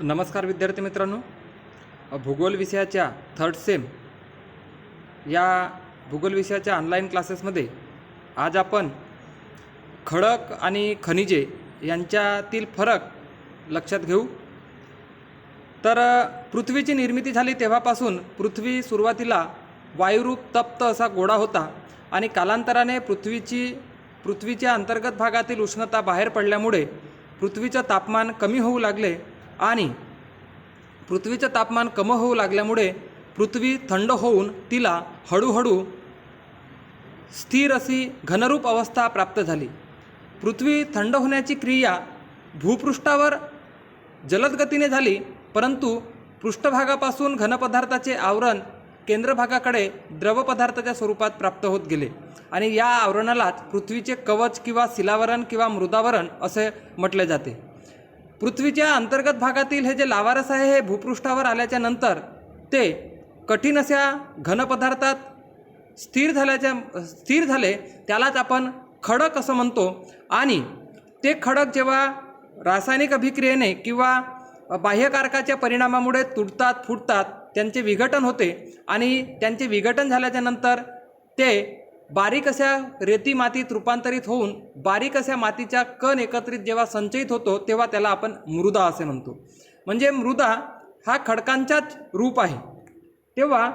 नमस्कार विद्यार्थी मित्रांनो, भूगोल विषयाच्या थर्ड सेम या भूगोल विषयाच्या ऑनलाईन क्लासेसमध्ये आज आपण खडक आणि खनिजे यांच्यातील फरक लक्षात घेऊ. तर पृथ्वीची निर्मिती झाली तेव्हापासून पृथ्वी सुरुवातीला वायुरूप तप्त असा गोळा होता आणि कालांतराने पृथ्वीच्या अंतर्गत भागातील उष्णता बाहेर पडल्यामुळे पृथ्वीचं तापमान कमी होऊ लागले आणि पृथ्वीचं तापमान कमी होऊ लागल्यामुळे पृथ्वी थंड होऊन तिला हळूहळू स्थिर अशी घनरूप अवस्था प्राप्त झाली. पृथ्वी थंड होण्याची क्रिया भूपृष्ठावर जलद गतीने झाली, परंतु पृष्ठभागापासून घनपदार्थाचे आवरण केंद्रभागाकडे द्रव पदार्थाच्या स्वरूपात प्राप्त होत गेले आणि या आवरणालाच पृथ्वीचे कवच किंवा शिलावरण किंवा मृदावरण असे म्हटले जाते. पृथ्वीच्या अंतर्गत भागातील हे जे लावारस आहे हे भूपृष्ठावर आल्याच्या नंतर ते कठीण अशा घनपदार्थात स्थिर झाले, त्यालाच आपण खडक असं म्हणतो. आणि ते खडक जेव्हा रासायनिक अभिक्रियेने किंवा बाह्यकारकाच्या परिणामामुळे तुटतात, फुटतात, त्यांचे विघटन होते आणि त्यांचे विघटन झाल्याच्या नंतर ते बारीक अशा रेती मातीत रूपांतरित होऊन बारीक अशा मातीच्या कण एकत्रित जेव्हा संचयित होतो तेव्हा त्याला आपण मृदा असे म्हणतो. म्हणजे मृदा हा खडकांचाच रूप आहे. तेव्हा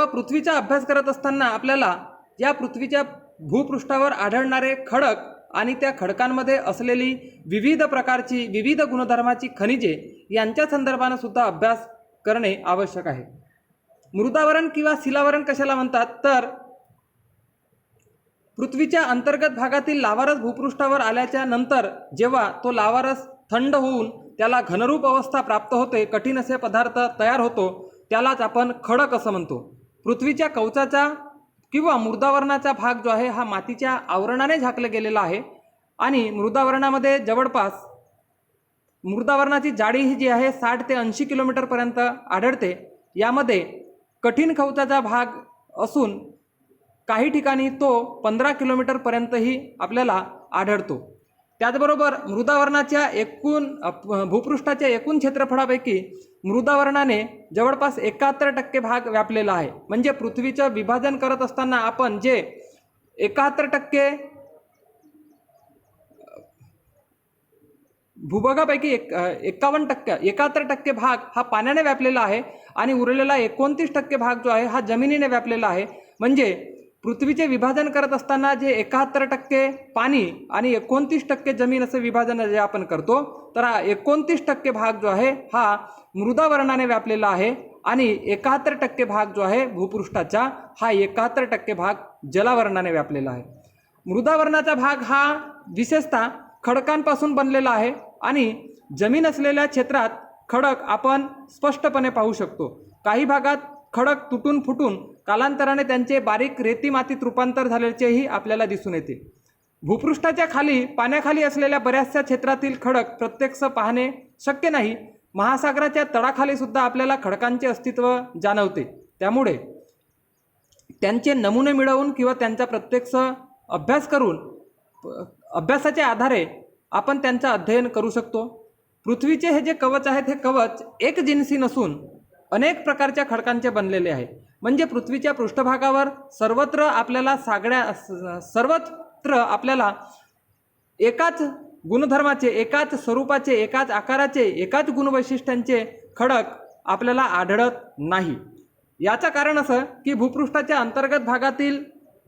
पृथ्वीचा अभ्यास करत असताना आपल्याला या पृथ्वीच्या भूपृष्ठावर आढळणारे खडक आणि त्या खडकांमध्ये असलेली विविध प्रकारची विविध गुणधर्माची खनिजे यांच्या संदर्भाने सुद्धा अभ्यास करणे आवश्यक आहे. मृदावरण किंवा शिलावरण कशाला म्हणतात तर पृथ्वीच्या अंतर्गत भागातील लावारस भूपृष्ठावर आल्याच्या नंतर जेव्हा तो लावारस थंड होऊन त्याला घनरूप अवस्था प्राप्त होते, कठीण असे पदार्थ तयार होतो, त्यालाच आपण खडक असं म्हणतो. पृथ्वीच्या कवचाचा किंवा मृदावरणाचा भाग जो आहे हा मातीच्या आवरणाने झाकला गेलेला आहे आणि मृदावरणामध्ये जवळपास मृदावरणाची जाडी ही जी आहे 60 ते 80 किलोमीटरपर्यंत आढळते. यामध्ये कठीण कवचाचा भाग असून काही ठिकाणी तो 15 किलोमीटरपर्यंतही आपल्याला आढळतो. त्याचबरोबर मृदावरणाच्या भूपृष्ठाच्या एकूण क्षेत्रफळापैकी मृदावरणाने जवळपास 71% भाग व्यापलेला आहे. म्हणजे पृथ्वीचं विभाजन करत असताना आपण जे 71% भूभागापैकी 71% भाग हा पाण्याने व्यापलेला आहे आणि उरलेला 29% भाग जो आहे हा जमिनीने व्यापलेला आहे. म्हणजे पृथ्वीचे विभाजन करत असताना जे 71% पाणी आणि 29% जमीन असं विभाजन जे आपण करतो, तर हा 29% भाग जो आहे हा मृदावरणाने व्यापलेला आहे आणि 71% भाग जो आहे भूपृष्ठाचा, हा 71% भाग जलावरणाने व्यापलेला आहे. मृदावरणाचा भाग हा विशेषतः खडकांपासून बनलेला आहे आणि जमीन असलेल्या क्षेत्रात खडक आपण स्पष्टपणे पाहू शकतो. काही भागात खडक तुटून फुटून कालांतराने त्यांचे बारीक रेती मातीत रूपांतर झाल्याचेही आपल्याला दिसून येते. भूपृष्ठाच्या खाली पाण्याखाली असलेल्या बऱ्याचशा क्षेत्रातील खडक प्रत्यक्ष पाहणे शक्य नाही. महासागराच्या तळाखाली सुद्धा आपल्याला खडकांचे अस्तित्व जाणवते. त्यामुळे त्यांचे नमुने मिळवून किंवा त्यांचा प्रत्यक्ष अभ्यास करून अभ्यासाच्या आधारे आपण त्यांचं अध्ययन करू शकतो. पृथ्वीचे हे जे कवच आहेत हे कवच एकजिन्सी नसून अनेक प्रकारच्या खडकांचे बनलेले आहे. म्हणजे पृथ्वीच्या पृष्ठभागावर सर्वत्र आपल्याला एकाच गुणधर्माचे, एकाच स्वरूपाचे, एकाच आकाराचे, एकाच गुणवैशिष्ट्यांचे खडक आपल्याला आढळत नाही. याचं कारण असं की भूपृष्ठाच्या अंतर्गत भागातील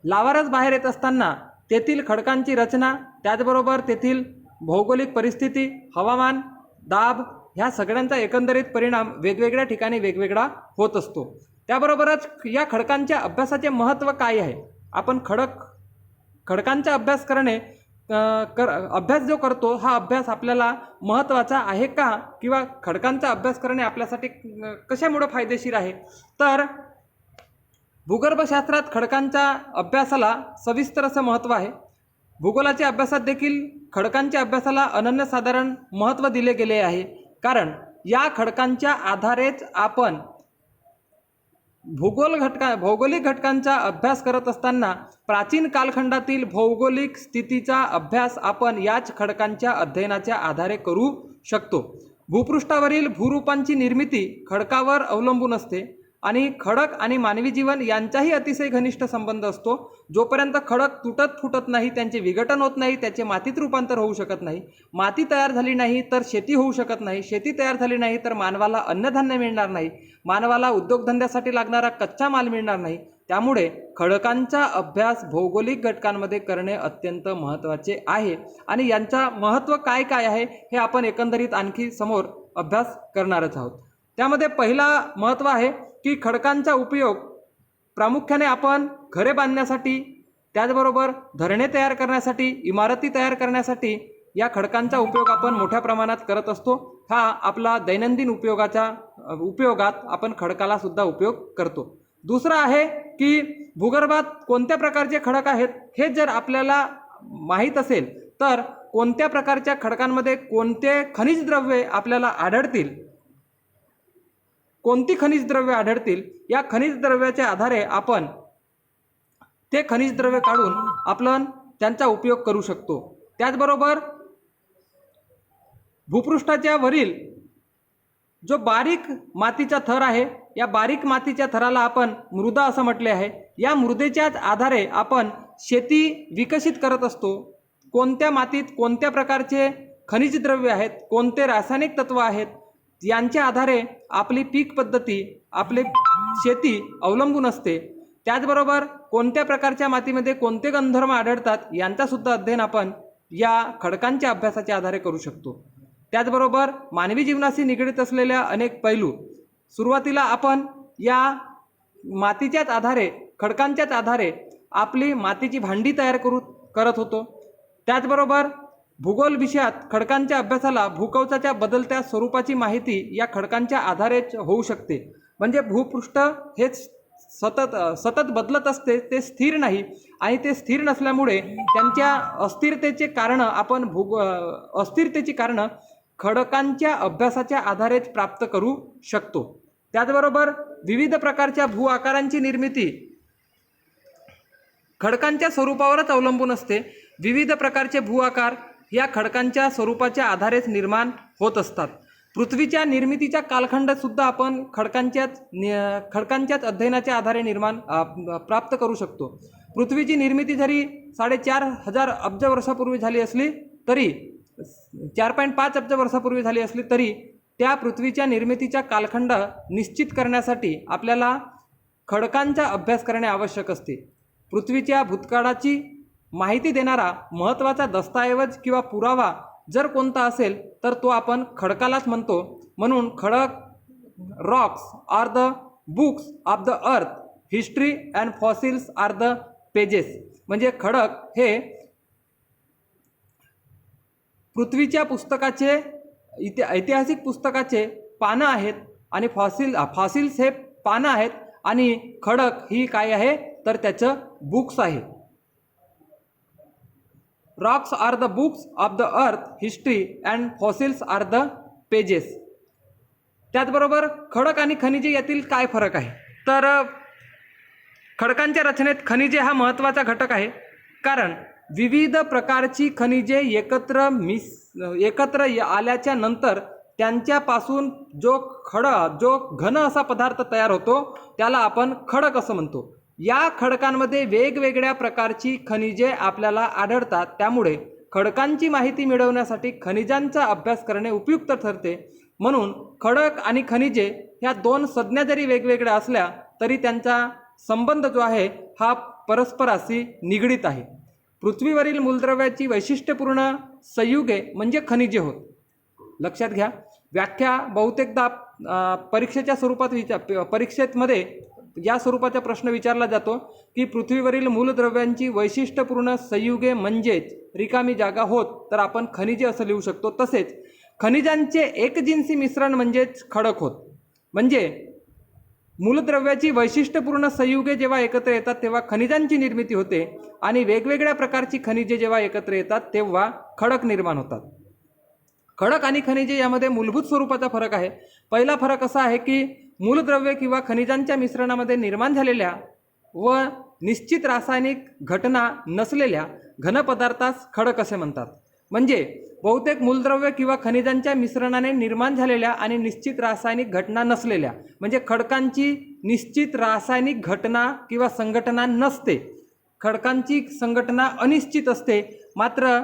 लावारस बाहेर येत असताना तेथील खडकांची रचना, त्याचबरोबर तेथील भौगोलिक परिस्थिती, हवामान, दाब ह्या सगळ्यांचा एकंदरीत परिणाम वेगवेगळ्या ठिकाणी वेगवेगळा होत असतो. त्याबरोबरच या खडकांच्या अभ्यासाचे महत्त्व काय आहे. आपण खडकांचा अभ्यास अभ्यास जो करतो हा अभ्यास आपल्याला महत्त्वाचा आहे का, किंवा खडकांचा अभ्यास करणे आपल्यासाठी कशामुळे फायदेशीर आहे. तर भूगर्भशास्त्रात खडकांच्या अभ्यासाला सविस्तर असं महत्त्व आहे. भूगोलाच्या अभ्यासात देखील खडकांच्या अभ्यासाला अनन्यसाधारण महत्त्व दिले गेले आहे. कारण या खडकांच्या आधारेच आपण भौगोलिक घटकांचा अभ्यास करत असताना प्राचीन कालखंडातील भौगोलिक स्थितीचा अभ्यास आपण याच खडकांच्या अध्ययनाच्या आधारे करू शकतो. भूपृष्ठावरील भूरूपांची निर्मिती खडकावर अवलंबून असते आणि खडक आणि मानवी जीवन यांचाही अतिशय घनिष्ठ संबंध असतो. जोपर्यंत खडक तुटत फुटत नाही, त्यांचे विघटन होत नाही, त्याचे मातीत रूपांतर होऊ शकत नाही, माती तयार झाली नाही तर शेती होऊ शकत नाही, शेती तयार झाली नाही तर मानवाला अन्नधान्य मिळणार नाही, मानवाला उद्योगधंद्यासाठी लागणारा कच्चा माल मिळणार नाही. त्यामुळे खडकांचा अभ्यास भौगोलिक घटकांमध्ये करणे अत्यंत महत्त्वाचे आहे आणि यांचा महत्त्व काय काय आहे हे आपण एकंदरीत आणखी समोर अभ्यास करणारच आहोत. त्यामध्ये पहिला महत्त्व आहे की खडकांचा उपयोग प्रामुख्याने आपण घरे बांधण्यासाठी, त्याचबरोबर धरणे तयार करण्यासाठी, इमारती तयार करण्यासाठी या खडकांचा उपयोग आपण मोठ्या प्रमाणात करत असतो. हा आपला दैनंदिन उपयोगात आपण खडकाला सुद्धा उपयोग करतो. दुसरा आहे की भूगर्भात कोणत्या प्रकारचे खडक आहेत हे जर आपल्याला माहीत असेल तर कोणत्या प्रकारच्या खडकांमध्ये कोणते खनिज द्रव्ये आपल्याला आढळतील, कोणती खनिज द्रव्ये आढळतील, या खनिज द्रव्याच्या आधारे आपण ते खनिज द्रव्ये काढून आपण त्यांचा उपयोग करू शकतो. त्याचबरोबर भूपृष्ठाच्या वरील जो बारीक मातीचा थर आहे, या बारीक मातीच्या थराला आपण मृदा असं म्हटले आहे. या मृदेच्याच आधारे आपण शेती विकसित करत असतो. कोणत्या मातीत कोणत्या प्रकारचे खनिज द्रव्य आहेत, कोणते रासायनिक तत्व आहेत, यांच्या आधारे आपली पीक पद्धती, आपली शेती अवलंबून असते. त्याचबरोबर कोणत्या प्रकारच्या मातीमध्ये कोणते गुणधर्म आढळतात यांचासुद्धा अध्ययन आपण या खडकांच्या अभ्यासाच्या आधारे करू शकतो. त्याचबरोबर मानवी जीवनाशी निगडीत असलेल्या अनेक पैलू सुरुवातीला आपण या मातीच्याच आधारे, खडकांच्याच आधारे आपली मातीची भांडी तयार करत होतो. त्याचबरोबर भूगोल विषयात खडकांच्या अभ्यासाला भूकवचाच्या बदलत्या स्वरूपाची माहिती या खडकांच्या आधारेच होऊ शकते. म्हणजे भूपृष्ठ हे सतत बदलत असते, ते स्थिर नाही आणि ते स्थिर नसल्यामुळे त्यांच्या अस्थिरतेची कारणं खडकांच्या अभ्यासाच्या आधारेच प्राप्त करू शकतो. त्याचबरोबर विविध प्रकारच्या भू आकारांची निर्मिती खडकांच्या स्वरूपावरच अवलंबून असते. विविध प्रकारचे भू आकार या खडकांच्या स्वरूपाच्या आधारेच निर्माण होत असतात. पृथ्वीच्या निर्मितीचा कालखंड सुद्धा आपण खडकांच्याच अध्ययनाच्या आधारे प्राप्त करू शकतो. पृथ्वीची निर्मिती जरी 4,500 अब्ज वर्षापूर्वी झाली असली तरी 4.5 अब्ज वर्षापूर्वी झाली असली तरी त्या पृथ्वीच्या निर्मितीचा कालखंड निश्चित करण्यासाठी आपल्याला खडकांचा अभ्यास करणे आवश्यक असते. पृथ्वीच्या भूतकाळाची माहिती देणारा महत्त्वाचा दस्तऐवज किंवा पुरावा जर कोणता असेल तर तो आपण खडकालाच म्हणतो. म्हणून खडक, rocks are the books of the earth, history and fossils are the pages. म्हणजे खडक हे पृथ्वीच्या पुस्तकाचे, ऐतिहासिक पुस्तकाचे पानं आहेत आणि फॉसिल्स हे पानं आहेत आणि खडक ही काय आहे तर त्याचं बुक्स आहे. Rocks are the books of the earth, history and fossils are the pages. त्याचबरोबर खडक आणि खनिजे यातील काय फरक आहे तर खडकांच्या रचनेत खनिजे हा महत्त्वाचा घटक आहे. कारण विविध प्रकारची खनिजे एकत्र आल्याच्या नंतर त्यांच्यापासून जो घन असा पदार्थ तयार होतो त्याला आपण खडक असं म्हणतो. या खडकांमध्ये वेगवेगळ्या प्रकारची खनिजे आपल्याला आढळतात. त्यामुळे खडकांची माहिती मिळवण्यासाठी खनिजांचा अभ्यास करणे उपयुक्त ठरते. म्हणून खडक आणि खनिजे ह्या दोन संज्ञा जरी वेगवेगळ्या असल्या तरी त्यांचा संबंध जो आहे हा परस्पराशी निगडीत आहे. पृथ्वीवरील मूलद्रव्याची वैशिष्ट्यपूर्ण संयुगे म्हणजे खनिजे होत. लक्षात घ्या, व्याख्या बहुतेकदा परीक्षेच्या स्वरूपात परीक्षेमध्ये या स्वरूपाचा प्रश्न विचारला जातो की पृथ्वीवरील मूलद्रव्यांची वैशिष्ट्यपूर्ण संयुगे म्हणजेच रिकामी जागा होत, तर आपण खनिजे असं लिहू शकतो. तसेच खनिजांचे एकजिन्सी मिश्रण म्हणजेच खडक होत. म्हणजे मूलद्रव्याची वैशिष्ट्यपूर्ण संयुगे जेव्हा एकत्र येतात तेव्हा खनिजांची निर्मिती होते आणि वेगवेगळ्या प्रकारची खनिजे जेव्हा एकत्र येतात तेव्हा खडक निर्माण होतात. खडक आणि खनिजे यामध्ये मूलभूत स्वरूपाचा फरक आहे. पहिला फरक असा आहे की मूलद्रव्ये किंवा खनिजांच्या मिश्रणामध्ये निर्माण झालेल्या व निश्चित रासायनिक घटना नसलेल्या घन पदार्थास खडक असे म्हणतात. म्हणजे बहुतेक मूलद्रव्य किंवा खनिजांच्या मिश्रणाने निर्माण झालेल्या आणि निश्चित रासायनिक घटना नसलेल्या, म्हणजे खडकांची निश्चित रासायनिक घटना किंवा संघटना नसते, खडकांची संघटना अनिश्चित असते, मात्र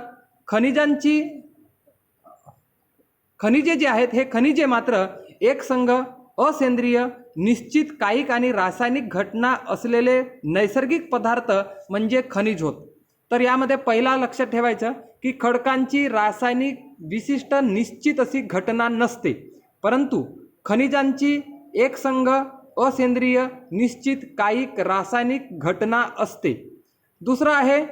खनिजे जे आहेत हे खनिजे मात्र एकसंघ असेंद्रिय निश्चित कायिक आणि रासायनिक घटना असलेले नैसर्गिक पदार्थ म्हणजे खनिज होत. तर यामध्ये पहिला लक्षात ठेवायचं की खडकांची रासायनिक विशिष्ट निश्चित अशी घटना नसते, परंतु खनिजांची एकसंघ असेंद्रिय निश्चित कायिक रासायनिक घटना असते. दुसरं आहे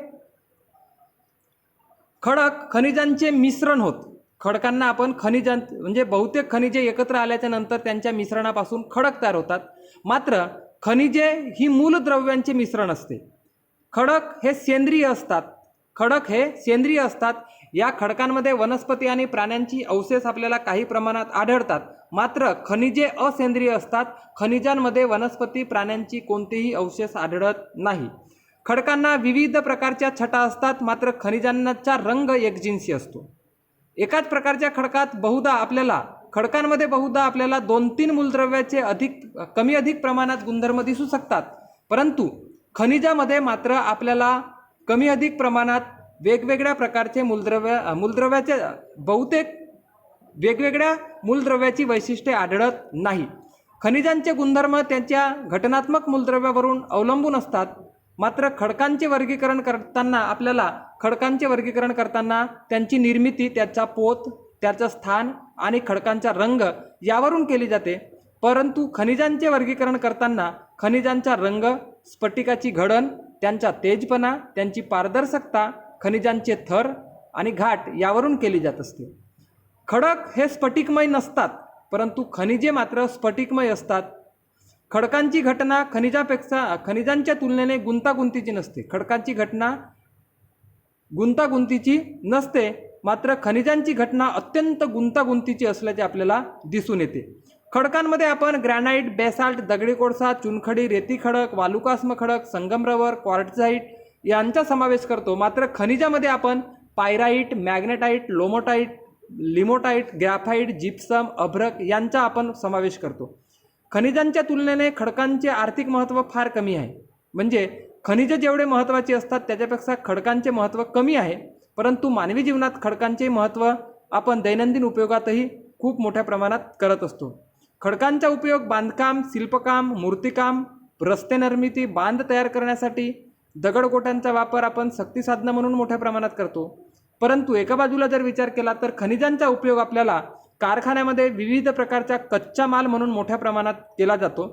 खडक खनिजांचे मिश्रण होत. खडकांना आपण म्हणजे बहुतेक खनिजे एकत्र आल्याच्या नंतर त्यांच्या मिश्रणापासून खडक तयार होतात, मात्र खनिजे ही मूलद्रव्यांचे मिश्रण असते. खडक हे सेंद्रिय असतात. या खडकांमध्ये वनस्पती आणि प्राण्यांची अवशेष आपल्याला काही प्रमाणात आढळतात, मात्र खनिजे असेंद्रिय असतात. खनिजांमध्ये वनस्पती प्राण्यांची कोणतेही अवशेष आढळत नाही. खडकांना विविध प्रकारच्या छटा असतात, मात्र खनिजांचा रंग एकजिन्सी असतो. एकाच प्रकारच्या खडकांमध्ये बहुधा आपल्याला 2-3 मूलद्रव्याचे कमी अधिक प्रमाणात गुणधर्म दिसू शकतात, परंतु खनिजामध्ये मात्र आपल्याला कमी अधिक प्रमाणात वेगवेगळ्या प्रकारचे मूलद्रव्याचे बहुतेक वेगवेगळ्या मूलद्रव्याची वैशिष्ट्ये आढळत नाही. खनिजांचे गुणधर्म त्यांच्या घटनात्मक मूलद्रव्यावरून अवलंबून असतात, मात्र खडकांचे वर्गीकरण करताना त्यांची निर्मिती, त्याचा पोत, त्याचं स्थान आणि खडकांचा रंग यावरून केली जाते. परंतु खनिजांचे वर्गीकरण करताना खनिजांचा रंग, स्फटिकाची घडण, त्यांचा तेजपणा, त्यांची पारदर्शकता, खनिजांचे थर आणि घाट यावरून केली जात असते. खडक हे स्फटिकमय नसतात, परंतु खनिजे मात्र स्फटिकमय असतात. खडकांची घटना खनिजांच्या तुलनेने गुंतागुंतीची नसते. खडकांची घटना गुंतागुंतीची नसते, मात्र खनिजांची घटना अत्यंत गुंतागुंतीची असल्याचे आपल्याला दिसून येते. खडकांमध्ये आपण ग्रॅनाइट, बेसाल्ट, दगडी कोळसा, चुनखडी, रेती खडक, वालुकास्म खडक, संगमरवर, क्वार्ट्झाइट यांचा समावेश करतो, मात्र खनिजामध्ये आपण पायराइट, मॅग्नेटाइट, लिमोटाइट, ग्रॅफाइट, जिप्सम, अभ्रक यांचा आपण समावेश करतो. खनिजांच्या तुलनेने खडकांचे आर्थिक महत्त्व फार कमी आहे, म्हणजे खनिजे जेवढे महत्त्वाचे असतात त्याच्यापेक्षा खडकांचे महत्त्व कमी आहे, परंतु मानवी जीवनात खडकांचे महत्त्व आपण दैनंदिन उपयोगातही खूप मोठ्या प्रमाणात करत असतो. खडकांचा उपयोग बांधकाम, शिल्पकाम, मूर्तिकाम, रस्ते निर्मिती, बांध तयार करण्यासाठी, दगडगोट्यांचा वापर आपण शक्ती साधनं म्हणून मोठ्या प्रमाणात करतो. परंतु एका बाजूला जर विचार केला तर खनिजांचा उपयोग आपल्याला कारखान्यामध्ये विविध प्रकारचा कच्चा माल म्हणून मोठ्या प्रमाणात केला जातो.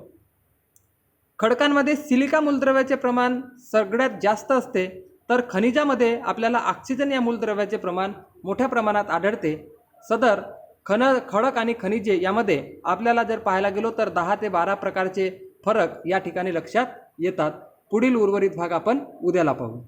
खडकांमध्ये सिलिका मूलद्रव्याचे प्रमाण सगळ्यात जास्त असते, तर खनिजामध्ये आपल्याला ऑक्सिजन या मूलद्रव्याचे प्रमाण मोठ्या प्रमाणात आढळते. सदर खडक आणि खनिजे यामध्ये आपल्याला जर पाहायला गेलो तर 10 ते 12 प्रकारचे फरक या ठिकाणी लक्षात येतात. पुढील उर्वरित भाग आपण उद्याला पाहू.